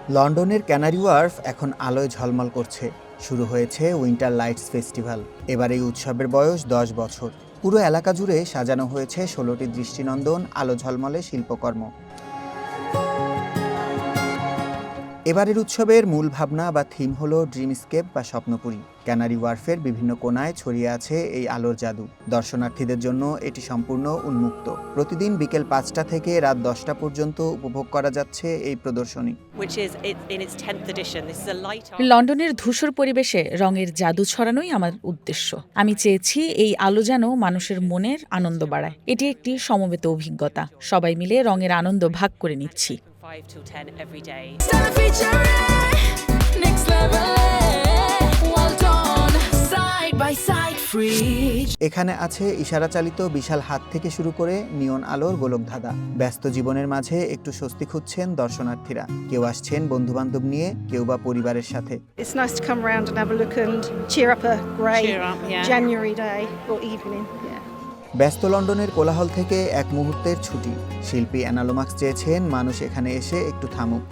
লন্ডনের canary wharf এখন আলোয় ঝলমল করছে। শুরু হয়েছে উইন্টার লাইটস ফেস্টিভ্যাল। এবার এই উৎসবের বয়স 10 বছর। পুরো এলাকা জুড়ে সাজানো হয়েছে 16টি দৃষ্টিনন্দন আলো ঝলমলে শিল্পকর্ম। এবারের উৎসবের মূল ভাবনা বা থিম হলো ড্রিমস্কেপ বা স্বপ্নপুরী। ক্যানারি ওয়ার্ফের বিভিন্ন কোণায় ছড়িয়ে আছে এই আলোর জাদু। দর্শনার্থীদের জন্য এটি সম্পূর্ণ উন্মুক্ত। প্রতিদিন বিকেল 5টা থেকে রাত 10টা পর্যন্ত উপভোগ করা যাচ্ছে এই প্রদর্শনী। লন্ডনের ধূসর পরিবেশে রঙের জাদু ছড়ানোই আমার উদ্দেশ্য। আমি চেয়েছি এই আলো যেন মানুষের মনের আনন্দ বাড়ায়। এটি একটি সমবেত অভিজ্ঞতা। সবাই মিলে রঙের আনন্দ ভাগ করে নিচ্ছি। এখানে আছে ইশারাচালিত বিশাল হাত থেকে শুরু করে নিয়ন আলোর গোলকধাঁধা। ব্যস্ত জীবনের মাঝে একটু স্বস্তি খুঁজছেন দর্শনার্থীরা। কেউ আসছেন বন্ধুবান্ধব নিয়ে, কেউ বা পরিবারের সাথে। It's nice to come around and have a look and cheer up a grey January day or evening. ব্যস্ত লন্ডনের কোলাহল থেকে এক মুহূর্তের ছুটি। শিল্পী অ্যানা লোমাক্স চেয়েছেন মানুষ এখানে এসে একটু থামুক।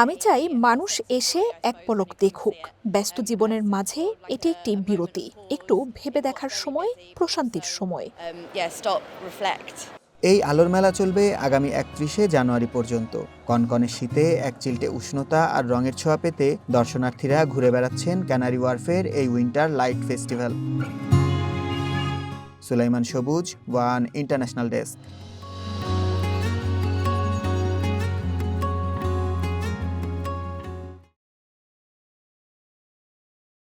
আমি চাই মানুষ এসে এক পলক দেখুক। ব্যস্ত জীবনের মাঝে এটি একটি বিরতি, একটু ভেবে দেখার সময়, প্রশান্তির সময়। এই আলোর মেলা চলবে আগামী 31শে জানুয়ারি পর্যন্ত। কনকনে শীতে এক চিলটে উষ্ণতা আর রঙের ছোঁয়া পেতে দর্শনার্থীরা ঘুরে বেড়াচ্ছেন ক্যানারি ওয়ার্ফের এই উইন্টার লাইট ফেস্টিভ্যাল। সুলাইমান সবুজ, ওয়ান ইন্টারন্যাশনাল ডেস্ক।